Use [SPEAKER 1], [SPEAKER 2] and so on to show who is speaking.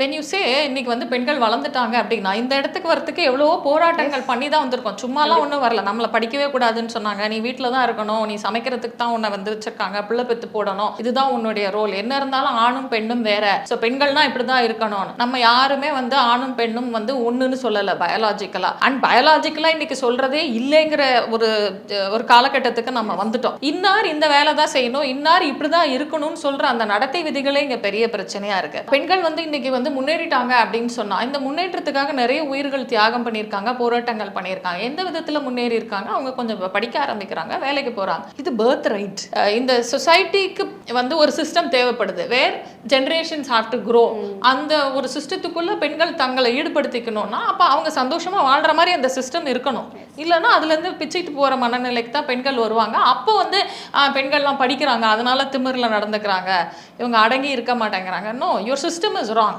[SPEAKER 1] when you say இன்னைக்கு வந்து பெண்கள் வளர்ந்துட்டாங்க அப்படின்னா இந்த இடத்துக்கு வரத்துக்கு எவ்வளவோ போராட்டங்கள் பண்ணி தான் வந்திருக்கோம். சும்மாலாம் ஒன்றும் வரல. நம்மளை படிக்கவே கூடாதுன்னு சொன்னாங்க. நீ வீட்டில் தான் இருக்கணும், நீ சமைக்கிறதுக்கு தான் உன்னை வந்து வச்சிருக்காங்க, பிள்ளை பெற்று போடணும், இதுதான் உன்னுடைய ரோல். என்ன இருந்தாலும் ஆணும் பெண்ணும் வேற, ஸோ பெண்கள்னா இப்படிதான் இருக்கணும். நம்ம யாருமே வந்து ஆணும் பெண்ணும் வந்து ஒண்ணுன்னு சொல்லலை பயாலாஜிக்கலா. அண்ட் பயாலாஜிக்கலா இன்னைக்கு சொல்றதே இல்லைங்கிற ஒரு காலகட்டத்துக்கு நம்ம வந்துட்டோம். இன்னார் இந்த வேலை தான் செய்யணும், இன்னார் இப்படிதான் இருக்கணும்னு சொல்ற அந்த நடத்தை விதிகளே இங்க பெரிய பிரச்சனையா இருக்கு. பெண்கள் வந்து இன்னைக்கு வந்து முன்னேறிட்டாங்க அப்படின்னு சொன்னா இந்த முன்னேற்றத்துக்காக நிறைய உயிர்கள் தியாகம் பண்ணியிருக்காங்க, போராட்டங்கள் பண்ணியிருக்காங்க. எந்த விதத்துல முன்னேறி இருக்காங்க? அவங்க கொஞ்சம் படிக்க ஆரம்பிக்கிறாங்க, வேலைக்கு போறாங்க. இது பர்த் ரைட். இந்த சொசைட்டிக்கு வந்து ஒரு சிஸ்டம் தேவைப்படுது, வேர் ஜெனரேஷன்ஸ் ஹேவ் டு க்ரோ. அந்த ஒரு சிஸ்டத்துக்குள்ள பெண்கள் தங்களை ஈடுபடுத்திக்கணும்னா அப்ப அவங்க சந்தோஷமா வாழ்ற மாதிரி அந்த சிஸ்டம் இருக்கணும். இல்லைன்னா அதுல இருந்து பிச்சுட்டு போற மனநிலைக்கு தான் பெண்கள் வருவாங்க. அப்போ வந்து பெண்கள்லாம் படிக்கிறாங்க, அதனால திமிரில் நடந்துக்கிறாங்க, இவங்க அடங்கி இருக்க மாட்டேங்கிறாங்க. No, your system is wrong.